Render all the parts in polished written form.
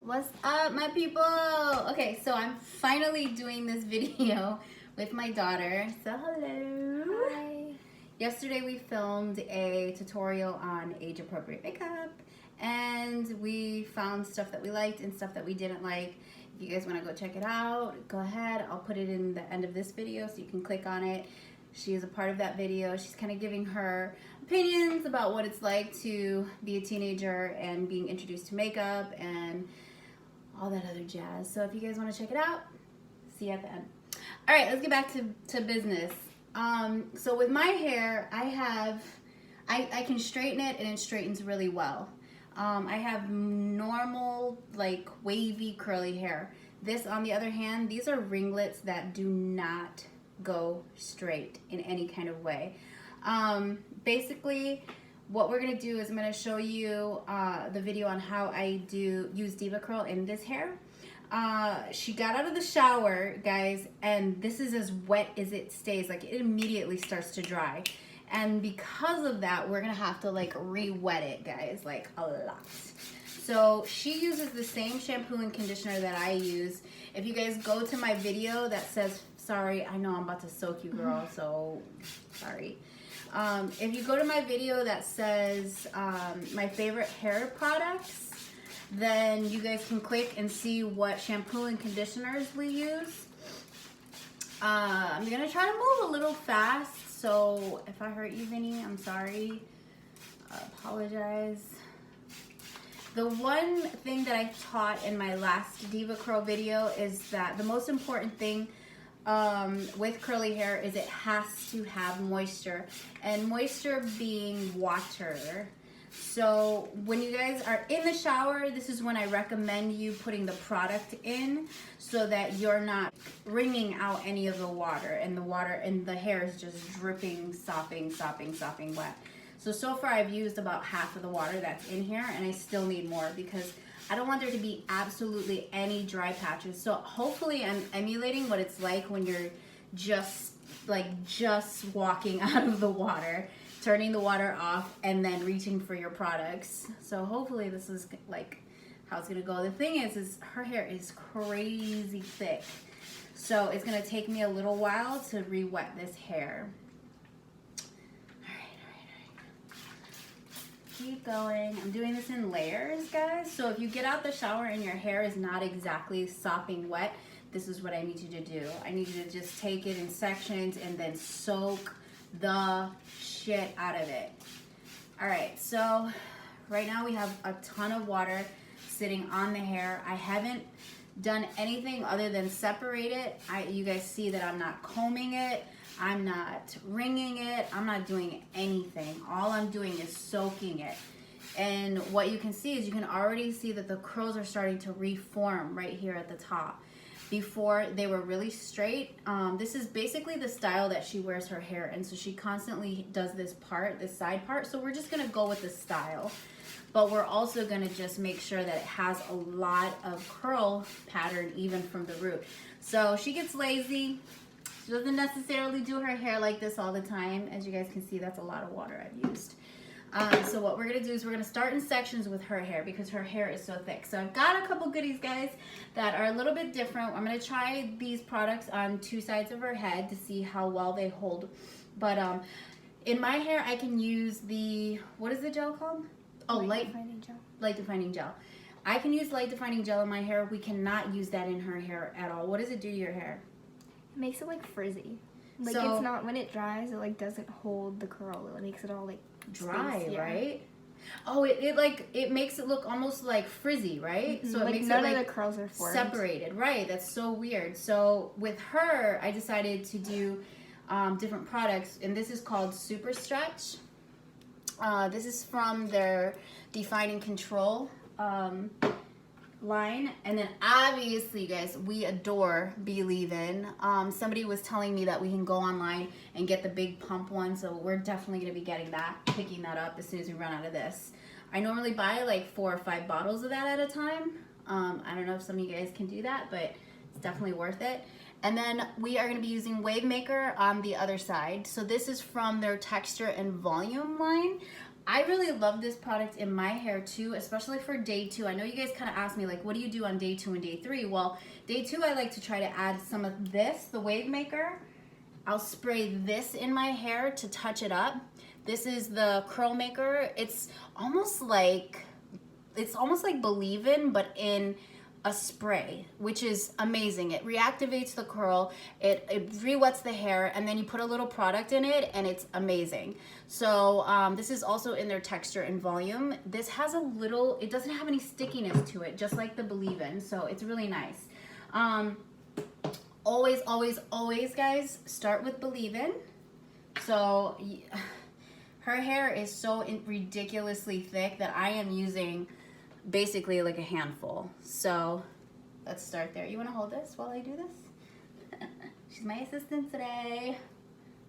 What's up, my people? Okay, so I'm finally doing this video with my daughter. So hello. Hi. Yesterday we filmed a tutorial on age-appropriate makeup, and we found stuff that we liked and stuff that we didn't like. If you guys want to go check it out, go ahead. I'll put it in the end of this video so you can click on it. She is a part of that video. She's kind of giving her opinions about what it's like to be a teenager and being introduced to makeup and all that other jazz. So if you guys want to check it out, see you at the end. All right, let's get back to business. So with my hair, I can straighten it and it straightens really well. I have normal, like wavy curly hair. This, on the other hand, these are ringlets that do not go straight in any kind of way. Basically, what we're gonna do is I'm gonna show you the video on how I use Deva Curl in this hair. She got out of the shower, guys, and this is as wet as it stays. Like, it immediately starts to dry. And because of that, we're gonna have to like re-wet it, guys, like a lot. So she uses the same shampoo and conditioner that I use. If you guys go to my video that says, sorry, I know I'm about to soak you, girl, so sorry. If you go to my video that says my favorite hair products, then you guys can click and see what shampoo and conditioners we use. I'm gonna try to move a little fast, so if I hurt you, Vinny, I'm sorry. I apologize. The one thing that I taught in my last Deva Curl video is that the most important thing with curly hair is it has to have moisture, and moisture being water. So when you guys are in the shower, this is when I recommend you putting the product in so that you're not wringing out any of the water, and the hair is just dripping, sopping wet. So far I've used about half of the water that's in here, and I still need more because I don't want there to be absolutely any dry patches. So hopefully I'm emulating what it's like when you're just walking out of the water, turning the water off, and then reaching for your products. So hopefully this is like how it's gonna go. The thing is her hair is crazy thick. So it's gonna take me a little while to re-wet this hair. Keep going. I'm doing this in layers, guys. So if you get out the shower and your hair is not exactly sopping wet, this is what I need you to do. I need you to just take it in sections and then soak the shit out of it. All right, so right now we have a ton of water sitting on the hair. I haven't done anything other than separate it. You guys see that I'm not combing it. I'm not wringing it. I'm not doing anything. All I'm doing is soaking it. And what you can see is you can already see that the curls are starting to reform right here at the top. Before, they were really straight. This is basically the style that she wears her hair in. So she constantly does this side part. So we're just gonna go with the style. But we're also gonna just make sure that it has a lot of curl pattern even from the root. So she gets lazy. She doesn't necessarily do her hair like this all the time. As you guys can see, that's a lot of water I've used. So what we're gonna do is we're gonna start in sections with her hair because her hair is so thick. So I've got a couple goodies, guys, that are a little bit different. I'm gonna try these products on two sides of her head to see how well they hold. But in my hair, I can use the, what is the gel called? Oh, light defining gel. I can use light defining gel in my hair. We cannot use that in her hair at all. What does it do to your hair? It makes it like frizzy. Like, so, it's not, when it dries, it like doesn't hold the curl. It makes it all like dry, space, yeah. right? Oh, it makes it look almost like frizzy, right? Mm-hmm. So it like makes none it like of the curls are formed. separated, right? That's so weird. So with her, I decided to do different products, and this is called Super Stretch. This is from their Defining Control line, and then obviously, you guys, we adore Believe In. Somebody was telling me that we can go online and get the big pump one, so we're definitely going to be picking that up as soon as we run out of this. I normally buy like 4 or 5 bottles of that at a time. I don't know if some of you guys can do that, but it's definitely worth it. And then we are going to be using Wave Maker on the other side. So this is from their Texture and Volume line. I really love this product in my hair too, especially for day 2. I know you guys kind of asked me like, what do you do on day 2 and day 3? Well, day 2 I like to try to add some of this, the wave maker. I'll spray this in my hair to touch it up. This is the curl maker. It's almost like Believe In, but in a spray, which is amazing. It reactivates the curl, it re-wets the hair, and then you put a little product in it, and it's amazing. So this is also in their texture and volume. This has a little, it doesn't have any stickiness to it, just like the Believe In, so it's really nice. Always, always, always, guys, start with Believe In. So her hair is so ridiculously thick that I am using basically like a handful. So let's start there. You want to hold this while I do this? She's my assistant today.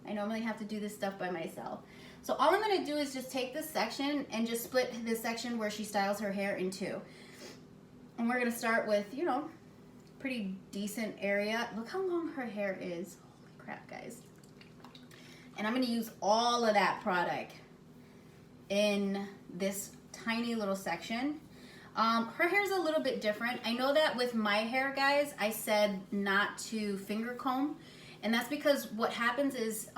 I normally have to do this stuff by myself. So all I'm going to do is just take this section and just split this section where she styles her hair in 2. And we're going to start with, you know, pretty decent area. Look how long her hair is. Holy crap, guys. And I'm going to use all of that product in this tiny little section. Her hair is a little bit different. I know that with my hair, guys, I said not to finger comb, and that's because what happens is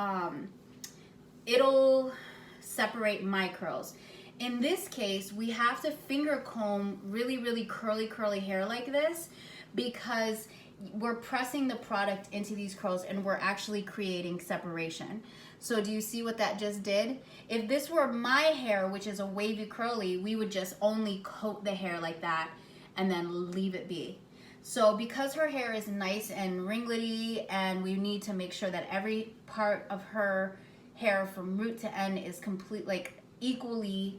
it'll separate my curls. In this case, we have to finger comb really, really curly hair like this because we're pressing the product into these curls and we're actually creating separation. So do you see what that just did? If this were my hair, which is a wavy curly, we would just only coat the hair like that and then leave it be. So because her hair is nice and ringlety and we need to make sure that every part of her hair from root to end is complete, like equally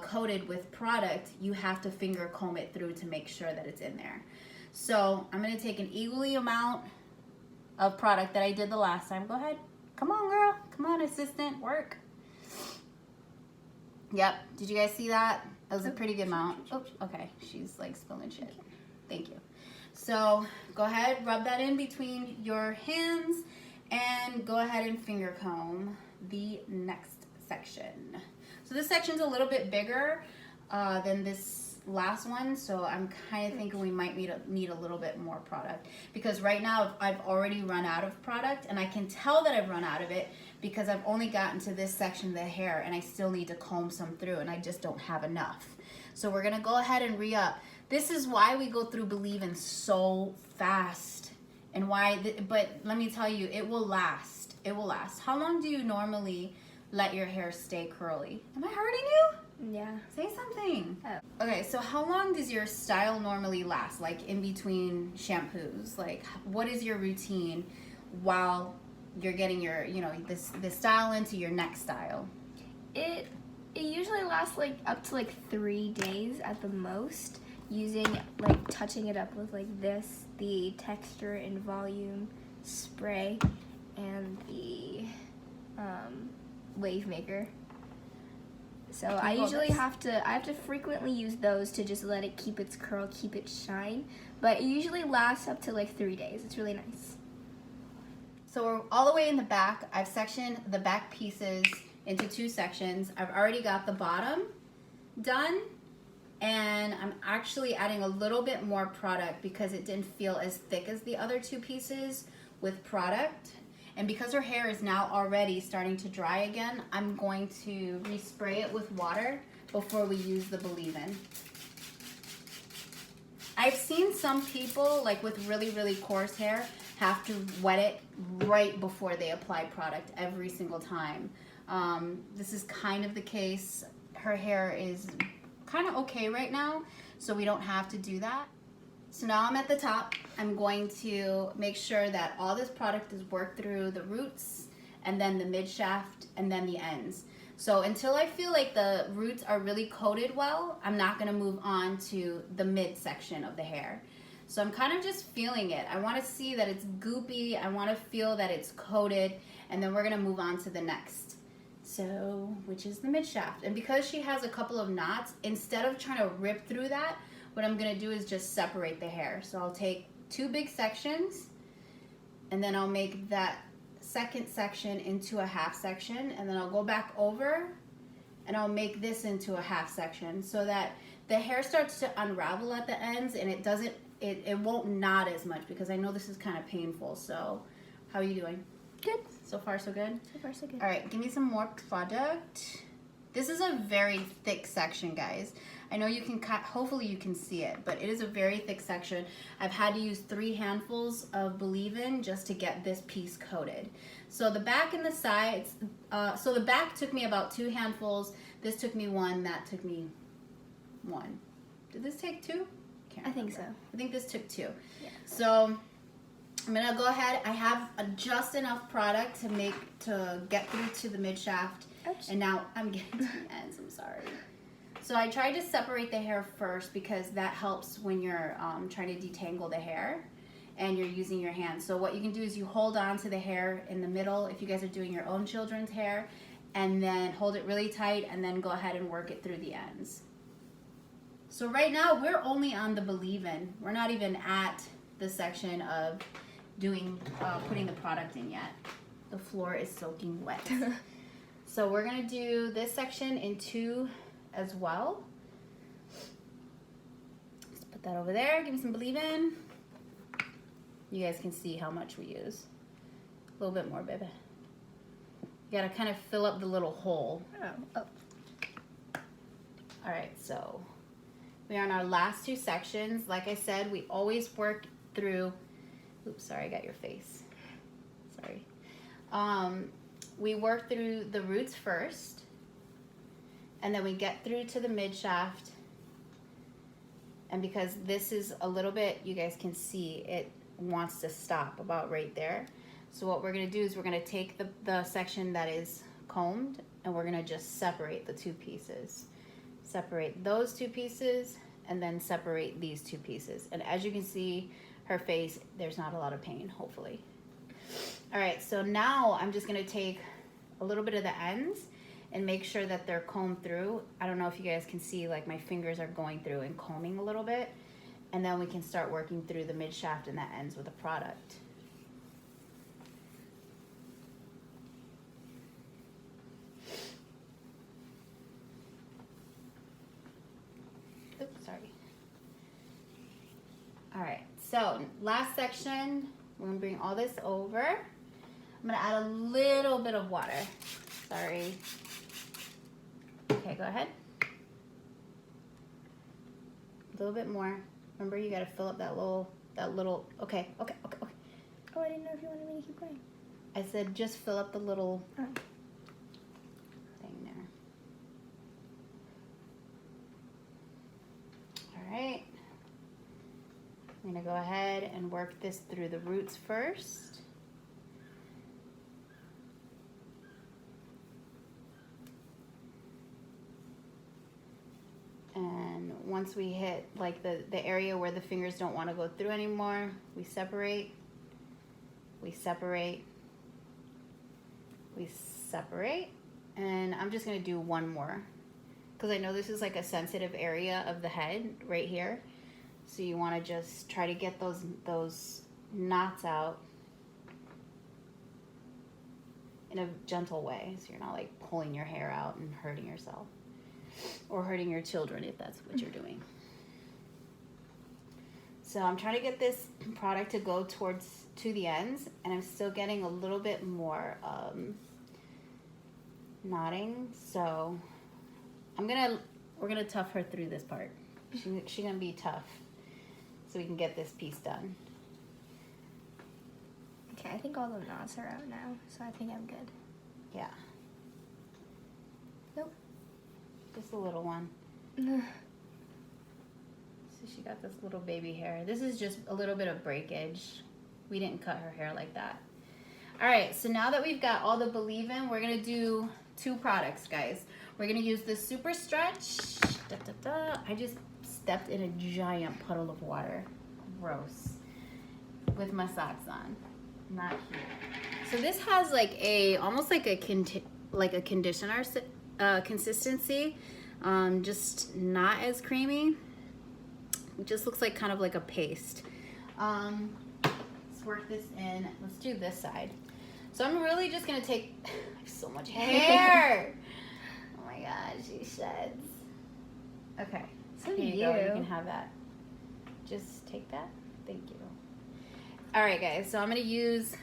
coated with product, you have to finger comb it through to make sure that it's in there. So I'm gonna take an equally amount of product that I did the last time. Go ahead. Come on, girl. Come on, assistant. Work. Yep. Did you guys see that? That was a pretty good amount. Oh, okay. She's like spilling shit. Thank you. So go ahead, rub that in between your hands and go ahead and finger comb the next section. So this section's a little bit bigger than this last one, so I'm kind of thinking we might need a little bit more product because right now I've already run out of product, and I can tell that I've run out of it because I've only gotten to this section of the hair and I still need to comb some through and I just don't have enough. So we're gonna go ahead and re-up. This is why we go through Believe In so fast, and why, but let me tell you, it will last. It will last. How long do you normally let your hair stay curly? Am I hurting you? Yeah. Say something. Oh. Okay, so how long does your style normally last, like in between shampoos? Like, what is your routine while you're getting your, you know, this style into your next style? It usually lasts like up to like 3 days at the most, using like touching it up with like this, the texture and volume spray, and the wave maker. So I usually have to frequently use those to just let it keep its curl, keep it shine. But it usually lasts up to like 3 days. It's really nice. So we're all the way in the back. I've sectioned the back pieces into 2 sections. I've already got the bottom done, and I'm actually adding a little bit more product because it didn't feel as thick as the other 2 pieces with product. And because her hair is now already starting to dry again, I'm going to respray it with water before we use the Believe In. I've seen some people, like with really, really coarse hair, have to wet it right before they apply product every single time. This is kind of the case. Her hair is kind of okay right now, so we don't have to do that. So now I'm at the top. I'm going to make sure that all this product is worked through the roots and then the mid shaft and then the ends. So until I feel like the roots are really coated well, I'm not gonna move on to the mid section of the hair. So I'm kind of just feeling it. I wanna see that it's goopy, I wanna feel that it's coated, and then we're gonna move on to the next. So, which is the mid shaft. And because she has a couple of knots, instead of trying to rip through that, what I'm gonna do is just separate the hair. So I'll take 2 big sections, and then I'll make that second section into a half section, and then I'll go back over and I'll make this into a half section so that the hair starts to unravel at the ends and it won't knot as much, because I know this is kind of painful. So how are you doing? Good. So far so good? So far so good. All right, give me some more product. This is a very thick section, guys. I know you can cut, hopefully you can see it, but it is a very thick section. I've had to use 3 handfuls of Believe In just to get this piece coated. So the back and the sides, so the back took me about 2 handfuls. This took me 1, that took me 1. Did this take 2? I think so. I think this took 2. Yeah. So I'm gonna go ahead. I have just enough product to get through to the mid shaft. Oops. And now I'm getting to the ends. I'm sorry. So I tried to separate the hair first because that helps when you're trying to detangle the hair and you're using your hands. So what you can do is you hold on to the hair in the middle if you guys are doing your own children's hair, and then hold it really tight and then go ahead and work it through the ends. So right now we're only on the Believe In. We're not even at the section of doing putting the product in yet. The floor is soaking wet. So we're gonna do this section in 2 as well. Let's put that over there. Give me some Believe In. You guys can see how much we use. A little bit more, baby. You gotta kind of fill up the little hole. Oh. All right, so we are on our last 2 sections. Like I said, we always work through, oops, sorry, I got your face. Sorry. We work through the roots first, and then we get through to the mid shaft. And because this is a little bit, you guys can see it wants to stop about right there. So what we're gonna do is we're gonna take the section that is combed, and we're gonna just separate the 2 pieces. Separate those 2 pieces, and then separate these 2 pieces. And as you can see, her face, there's not a lot of pain, hopefully. All right, so now I'm just gonna take a little bit of the ends and make sure that they're combed through. I don't know if you guys can see, like my fingers are going through and combing a little bit. And then we can start working through the mid shaft and the ends with the product. Oops, sorry. All right, so last section, we're gonna bring all this over. I'm gonna add a little bit of water. Sorry. Okay, go ahead. A little bit more. Remember, you gotta fill up that little, okay. Oh, I didn't know if you wanted me to keep going. I said just fill up the little Oh. thing there. All right. I'm gonna go ahead and work this through the roots first. And once we hit like the area where the fingers don't want to go through anymore, we separate, we separate, we separate. And I'm just gonna do one more because I know this is like a sensitive area of the head right here. So you wanna just try to get those knots out in a gentle way, so you're not like pulling your hair out and hurting yourself. Or hurting your children if that's what you're doing. So I'm trying to get this product to go to the ends, and I'm still getting a little bit more knotting. So we're gonna tough her through this part. She's gonna be tough, so we can get this piece done. Okay, I think all the knots are out now, so I think I'm good. Yeah. Nope. Just a little one. So she got this little baby hair. This is just a little bit of breakage. We didn't cut her hair like that. All right, so now that we've got all the Believe In, we're gonna do 2 products, guys. We're gonna use the Super Stretch. I just stepped in a giant puddle of water. Gross. With my socks on. Not cute. So this has like almost like a conditioner consistency, just not as creamy. It just looks like kind of like a paste. Let's work this in. Let's do this side. So I'm really just gonna take, I have so much hair. Oh my god, she sheds. Okay. So Here you go. You can have that. Just take that. Thank you. All right, guys. So I'm going to use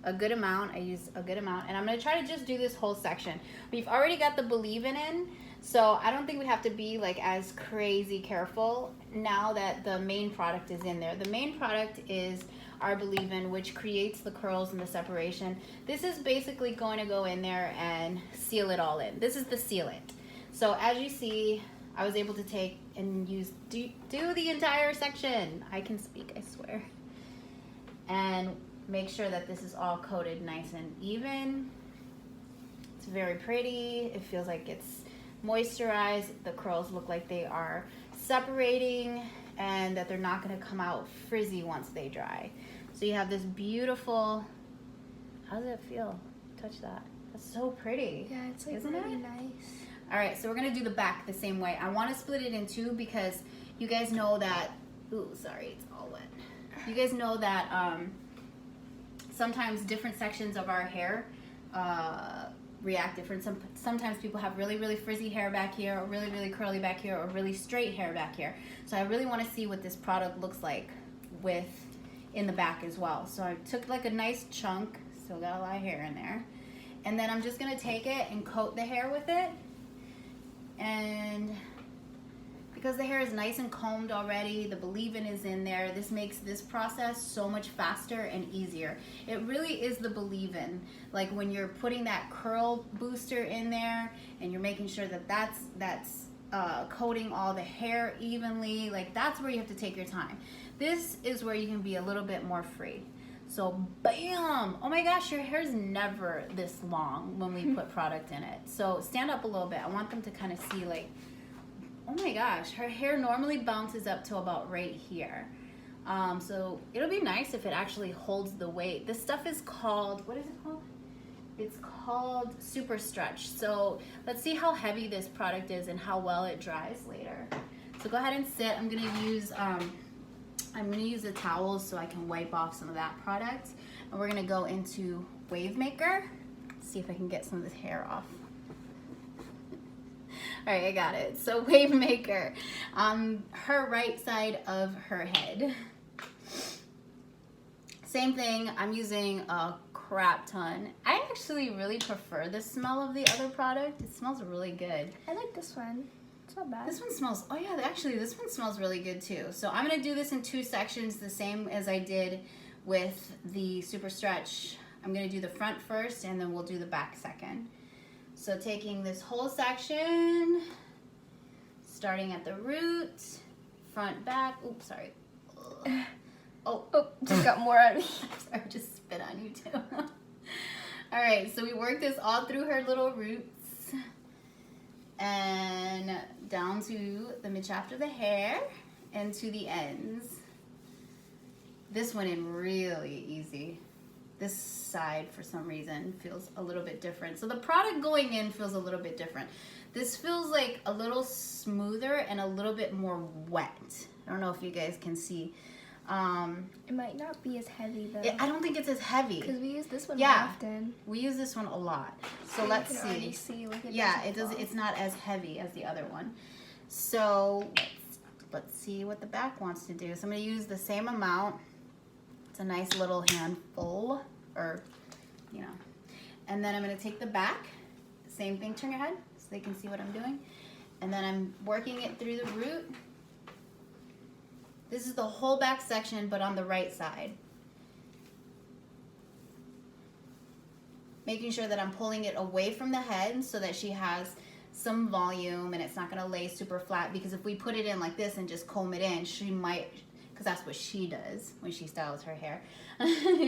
a good amount. I use a good amount. And I'm going to try to just do this whole section. We've already got the Believin' in. So I don't think we have to be like as crazy careful now that the main product is in there. The main product is our Believin', which creates the curls and the separation. This is basically going to go in there and seal it all in. This is the sealant. So as you see, I was able to take and use, do the entire section. I can speak, I swear. And make sure that this is all coated nice and even. It's very pretty. It feels like it's moisturized. The curls look like they are separating and that they're not gonna come out frizzy once they dry. So you have this beautiful, how does it feel? Touch that. That's so pretty. Yeah, it's like isn't really it? nice. All right, so we're gonna do the back the same way. I wanna split it in two because you guys know that, ooh, sorry, it's all wet. You guys know that sometimes different sections of our hair react different. Sometimes people have really, really frizzy hair back here, or really, really curly back here, or really straight hair back here. So I really wanna see what this product looks like in the back as well. So I took like a nice chunk, still got a lot of hair in there. And then I'm just gonna take it and coat the hair with it. And because the hair is nice and combed already, the Believin' is in there, this makes this process so much faster and easier. It really is the Believin'. Like when you're putting that curl booster in there and you're making sure that that's coating all the hair evenly, like that's where you have to take your time. This is where you can be a little bit more free. So bam! Oh my gosh, your hair's never this long when we put product in it. So stand up a little bit. I want them to kind of see like, oh my gosh, her hair normally bounces up to about right here. So it'll be nice if it actually holds the weight. This stuff is called, what is it called? It's called Super Stretch. So let's see how heavy this product is and how well it dries later. So go ahead and sit. I'm gonna use a towel so I can wipe off some of that product. And we're gonna go into Wave Maker. See if I can get some of this hair off. All right, I got it. So Wave Maker on her right side of her head. Same thing, I'm using a crap ton. I actually really prefer the smell of the other product. It smells really good. I like this one. It's not bad. This one smells, oh yeah, actually this one smells really good too. So I'm gonna do this in two sections, the same as I did with the Super Stretch. I'm gonna do the front first and then we'll do the back second. So taking this whole section, starting at the root, front, back, oops, sorry. Oh, just got more out of me. Sorry, I just spit on you too. All right, so we worked this all through her little roots and down to the mid-shaft of the hair and to the ends. This went in really easy. This side, for some reason, feels a little bit different. So the product going in feels a little bit different. This feels like a little smoother and a little bit more wet. I don't know if you guys can see. It might not be as heavy though. I don't think it's as heavy. Because we use this one Yeah, often. we use this one a lot. So You let's can see. already see, like, Yeah, doesn't it does. fall. It's not as heavy as the other one. So let's see what the back wants to do. So I'm going to use the same amount. It's a nice little handful, or you know. And then I'm going to take the back. Same thing. Turn your head so they can see what I'm doing. And then I'm working it through the root. This is the whole back section, but on the right side. Making sure that I'm pulling it away from the head so that she has some volume and it's not gonna lay super flat, because if we put it in like this and just comb it in, she might, because that's what she does when she styles her hair,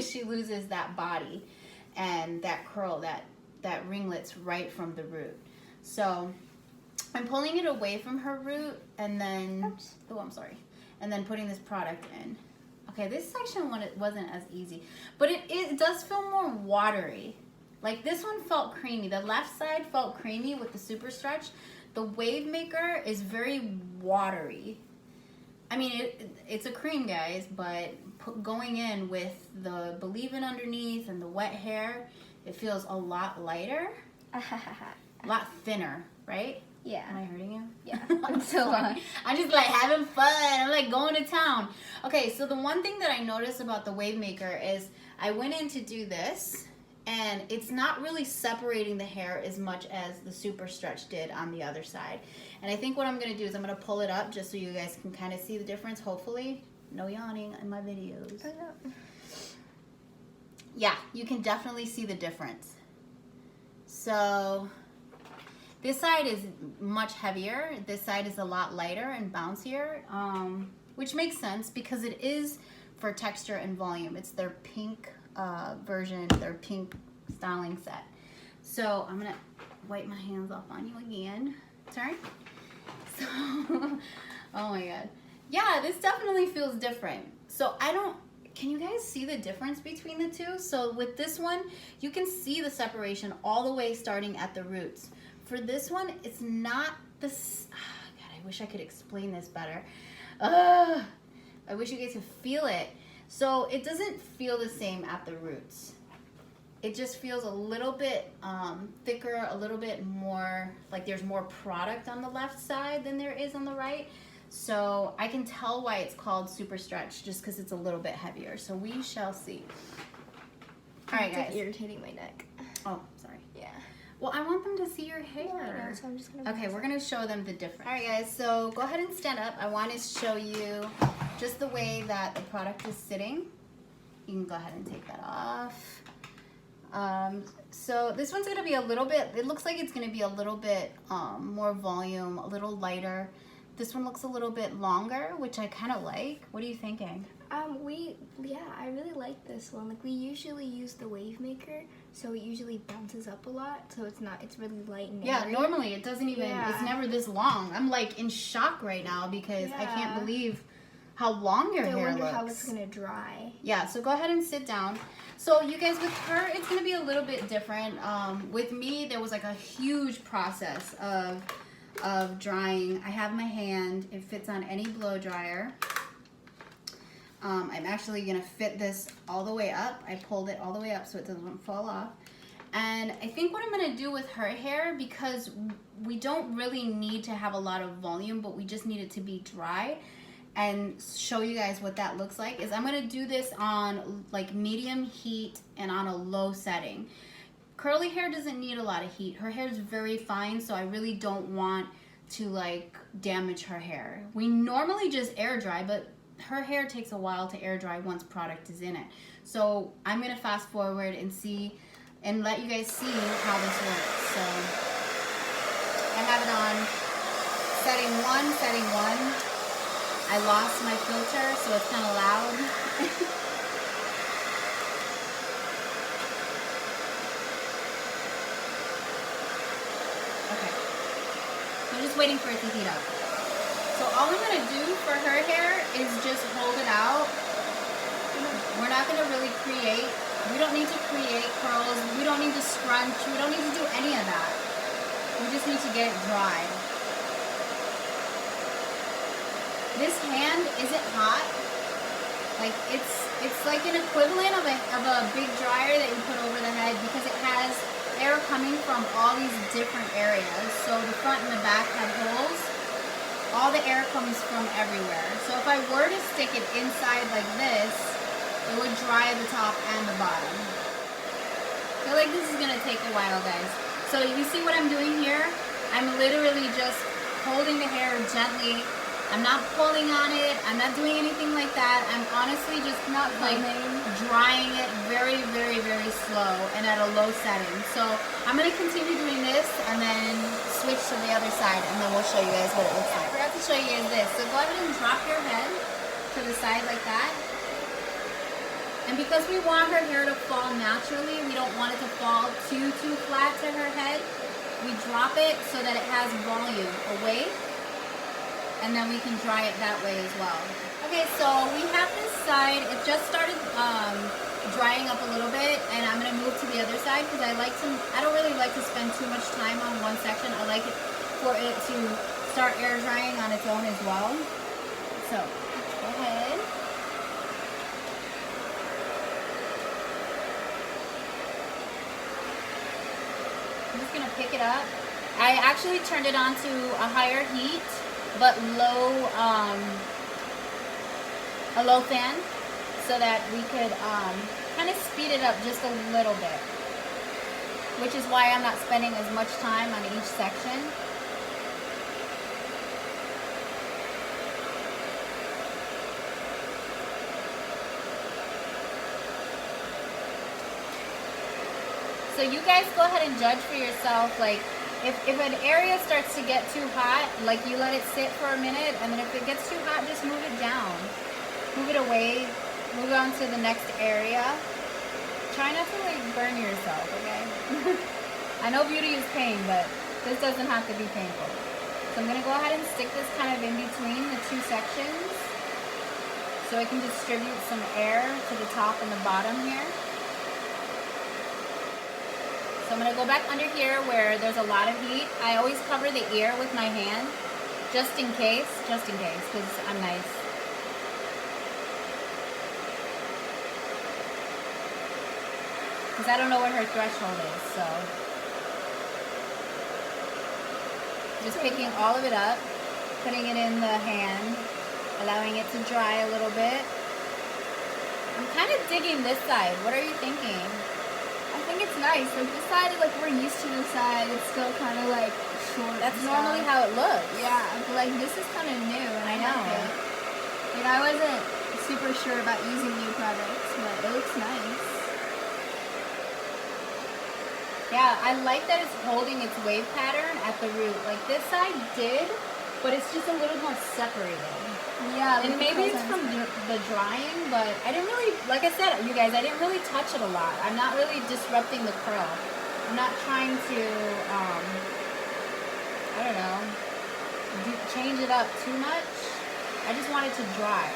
she loses that body and that curl, that ringlets right from the root. So I'm pulling it away from her root and then, oh, I'm sorry. And then putting this product in. Okay, this section wasn't as easy, but it does feel more watery. Like this one felt creamy. The left side felt creamy with the Super Stretch. The Wave Maker is very watery. I mean, it's a cream, guys, but going in with the Believin' underneath and the wet hair, it feels a lot lighter, a lot thinner. right? Yeah. Am I hurting you? Yeah. I'm so I'm just like having fun. I'm like going to town. Okay, so the one thing that I noticed about the Wave Maker is I went in to do this, and it's not really separating the hair as much as the Super Stretch did on the other side. And I think what I'm going to do is I'm going to pull it up just so you guys can kind of see the difference, hopefully. No yawning in my videos. I know. Yeah, you can definitely see the difference. So this side is much heavier. This side is a lot lighter and bouncier, which makes sense because it is for texture and volume. It's their pink version, their pink styling set. So I'm gonna wipe my hands off on you again. Turn. So, oh my God. Yeah, this definitely feels different. So can you guys see the difference between the two? So with this one, you can see the separation all the way starting at the roots. For this one, it's not this, God, I wish I could explain this better. I wish you guys could feel it. So it doesn't feel the same at the roots. It just feels a little bit thicker, a little bit more, like there's more product on the left side than there is on the right. So I can tell why it's called Super Stretch, just because it's a little bit heavier. So we shall see. All right, guys. It's irritating my neck. Oh, sorry. Yeah. Well, I want them to see your hair. Yeah, I know, so I'm just gonna. Okay, we're gonna show them the difference. All right, guys. So go ahead and stand up. I want to show you just the way that the product is sitting. You can go ahead and take that off. So this one's gonna be a little bit. It looks like it's gonna be a little bit more volume, a little lighter. This one looks a little bit longer, which I kind of like. What are you thinking? I really like this one. Like we usually use the Wave Maker, so it usually bounces up a lot. So it's really light and airy. Yeah, normally it doesn't even, it's never this long. I'm like in shock right now because I can't believe how long your hair looks. I wonder how it's gonna dry. Yeah, so go ahead and sit down. So you guys, with her, it's gonna be a little bit different. With me, there was like a huge process of drying. I have my hand, it fits on any blow dryer. I'm actually gonna fit this all the way up. I pulled it all the way up so it doesn't fall off. And I think what I'm gonna do with her hair, because we don't really need to have a lot of volume, but we just need it to be dry, and show you guys what that looks like, is I'm gonna do this on like medium heat and on a low setting. Curly hair doesn't need a lot of heat. Her hair is very fine, so I really don't want to like damage her hair. We normally just air dry, but her hair takes a while to air dry once product is in it. So I'm gonna fast forward and see and let you guys see how this works. So I have it on setting one. I lost my filter, so it's kind of loud. Okay. I'm just waiting for it to heat up. So all I'm gonna do for her hair is just hold it out. We're not gonna really create, we don't need to create curls, we don't need to scrunch, we don't need to do any of that. We just need to get it dry. This hand isn't hot. Like it's like an equivalent of a big dryer that you put over the head, because it has air coming from all these different areas. So the front and the back have holes. All the air comes from everywhere. So if I were to stick it inside like this, it would dry the top and the bottom. I feel like this is gonna take a while, guys. So you see what I'm doing here? I'm literally just holding the hair gently. I'm not pulling on it. I'm not doing anything like that. I'm honestly just not like drying it very, very, very slow and at a low setting. So I'm gonna continue doing this and then switch to the other side, and then we'll show you guys what it looks like. I forgot to show you guys this. So go ahead and drop your head to the side like that. And because we want her hair to fall naturally, we don't want it to fall too flat to her head. We drop it so that it has volume away, and then we can dry it that way as well. Okay, so we have this side. It just started drying up a little bit, and I'm gonna move to the other side because I don't really like to spend too much time on one section. I like it for it to start air drying on its own as well. So go ahead. I'm just gonna pick it up I actually turned it on to a higher heat, but a low fan, so that we could kind of speed it up just a little bit, which is why I'm not spending as much time on each section. So you guys go ahead and judge for yourself, like if an area starts to get too hot, like you let it sit for a minute, and then if it gets too hot, just move it down. Move it away, move on to the next area. Try not to like burn yourself, okay? I know beauty is pain, but this doesn't have to be painful. So I'm gonna go ahead and stick this kind of in between the two sections so it can distribute some air to the top and the bottom here. So I'm gonna go back under here where there's a lot of heat. I always cover the ear with my hand, just in case, because I'm nice. Because I don't know what her threshold is, so. Just picking all of it up, putting it in the hand, allowing it to dry a little bit. I'm kind of digging this side. What are you thinking? I think it's nice. Like this side, like we're used to this side. It's still kind of like short. That's normally how it looks. Yeah, but like this is kind of new, and I know. Like it. Like I wasn't super sure about using new products, but it looks nice. Yeah, I like that it's holding its wave pattern at the root. Like this side did, but it's just a little more separated. Yeah, and maybe it's from the drying, but I didn't really, like I said, you guys, I didn't really touch it a lot. I'm not really disrupting the curl. I'm not trying to, I don't know, change it up too much. I just want it to dry.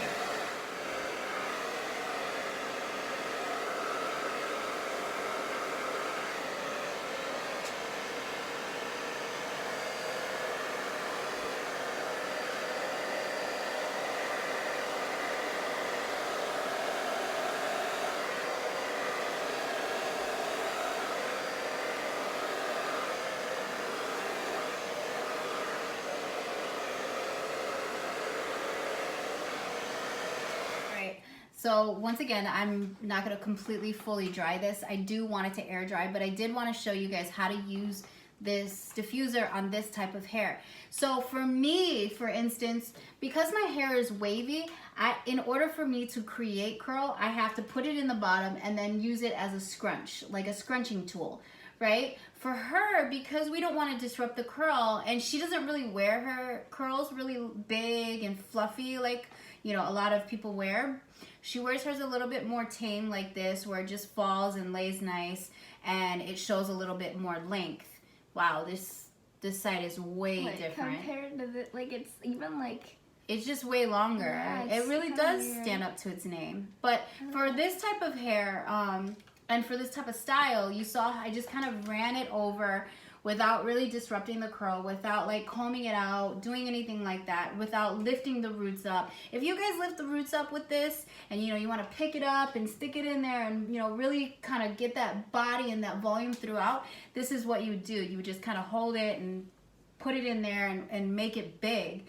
So once again, I'm not going to completely fully dry this. I do want it to air dry, but I did want to show you guys how to use this diffuser on this type of hair. So for me, for instance, because my hair is wavy, in order for me to create curl, I have to put it in the bottom and then use it as a scrunch, like a scrunching tool, right? For her, because we don't want to disrupt the curl, and she doesn't really wear her curls really big and fluffy like, you know, a lot of people wear. She wears hers a little bit more tame like this, where it just falls and lays nice, and it shows a little bit more length. Wow, this side is way different. Compared to the, like, it's even like... It's just way longer. Yeah, it really does stand up to its name. But for this type of hair, and for this type of style, you saw I just kind of ran it over without really disrupting the curl, without like combing it out, doing anything like that, without lifting the roots up. If you guys lift the roots up with this, and you know, you want to pick it up and stick it in there and, you know, really kind of get that body and that volume throughout, this is what you would do. You would just kind of hold it and put it in there and make it big.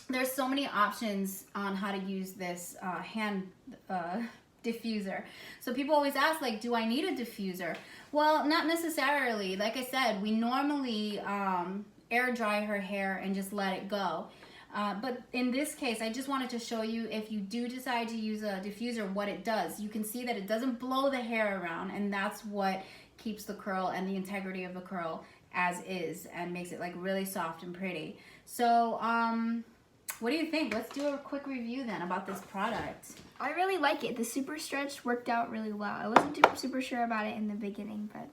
There's so many options on how to use this hand diffuser. So people always ask, like, do I need a diffuser? Well, not necessarily. Like I said, we normally air dry her hair and just let it go. But in this case, I just wanted to show you, if you do decide to use a diffuser, what it does. You can see that it doesn't blow the hair around, and that's what keeps the curl and the integrity of the curl as is and makes it like really soft and pretty. So what do you think? Let's do a quick review then about this product. I really like it. The super stretch worked out really well. I wasn't super sure about it in the beginning, but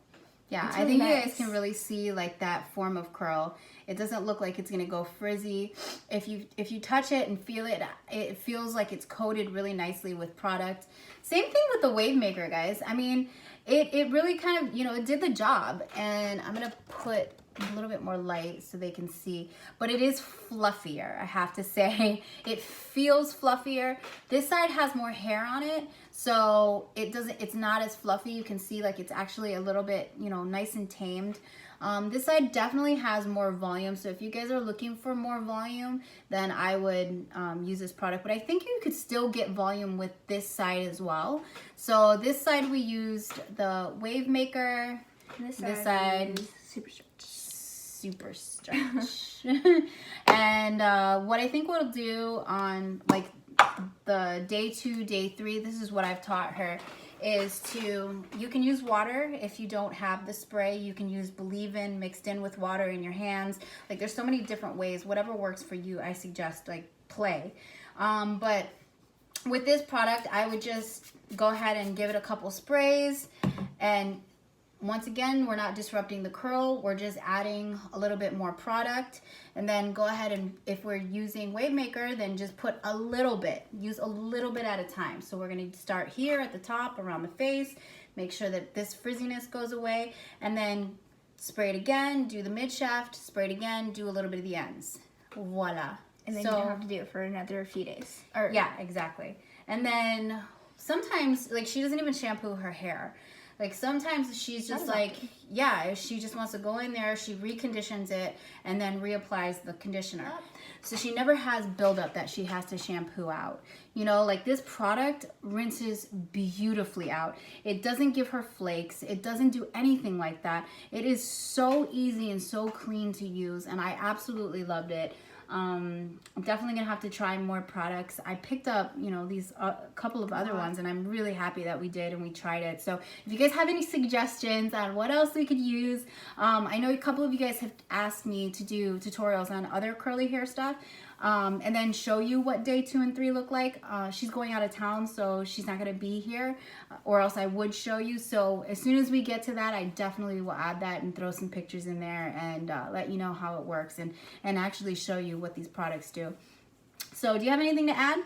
yeah, really I think nice. You guys can really see like that form of curl. It doesn't look like it's gonna go frizzy. If you touch it and feel it, it feels like it's coated really nicely with product. Same thing with the wave maker, guys. I mean, it really kind of, you know, it did the job. And I'm gonna put a little bit more light so they can see, but it is fluffier, I have to say. It feels fluffier. This side has more hair on it, so it's not as fluffy. You can see like it's actually a little bit, you know, nice and tamed. This side definitely has more volume, so if you guys are looking for more volume, then I would use this product. But I think you could still get volume with this side as well. So this side we used the Wave Maker. This side Super Stretch. Super Stretch. And what I think we'll do on like the day 2, day 3, this is what I've taught her, is you can use water if you don't have the spray. You can use Believe In mixed in with water in your hands. Like there's so many different ways. Whatever works for you, I suggest like play. But with this product, I would just go ahead and give it a couple sprays. And once again, we're not disrupting the curl. We're just adding a little bit more product. And then go ahead and, if we're using Wave Maker, then just put a little bit. Use a little bit at a time. So we're going to start here at the top around the face. Make sure that this frizziness goes away. And then spray it again. Do the mid shaft. Spray it again. Do a little bit of the ends. Voila. And then you don't have to do it for another few days. Yeah, exactly. And then sometimes, like, she doesn't even shampoo her hair. Like sometimes she's just like, yeah, she just wants to go in there, she reconditions it, and then reapplies the conditioner. So she never has buildup that she has to shampoo out. You know, like this product rinses beautifully out. It doesn't give her flakes. It doesn't do anything like that. It is so easy and so clean to use, and I absolutely loved it. I'm definitely gonna have to try more products. I picked up, you know, these couple of other ones, and I'm really happy that we did and we tried it. So if you guys have any suggestions on what else we could use, I know a couple of you guys have asked me to do tutorials on other curly hair stuff, and then show you what day 2 and 3 look like. She's going out of town, so she's not gonna be here, or else I would show you. So as soon as we get to that, I definitely will add that and throw some pictures in there and let you know how it works and actually show you what these products do. So do you have anything to add?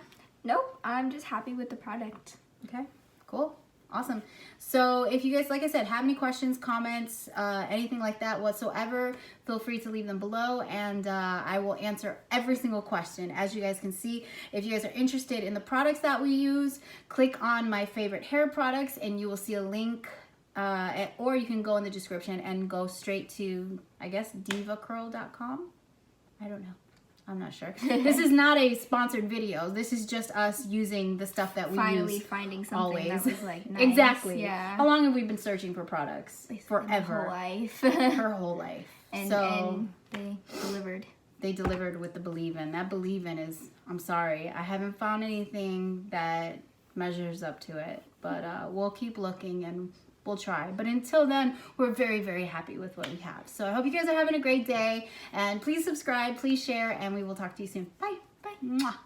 Nope, I'm just happy with the product. Okay, cool. Awesome. So if you guys, like I said, have any questions, comments, anything like that whatsoever, feel free to leave them below, and I will answer every single question. As you guys can see, if you guys are interested in the products that we use, click on my favorite hair products and you will see a link, or you can go in the description and go straight to, I guess, devacurl.com. I don't know. I'm not sure. This is not a sponsored video. This is just us using the stuff that we Finally use finding something always. that was like nice. Exactly. Yeah. How long have we been searching for products? Forever. Her whole life. Her whole life. And they delivered. They delivered with the Believe In. That Believe In is, I'm sorry, I haven't found anything that measures up to it. But we'll keep looking and we'll try. But until then, we're very, very happy with what we have. So I hope you guys are having a great day. And please subscribe, please share, and we will talk to you soon. Bye. Bye. Mwah.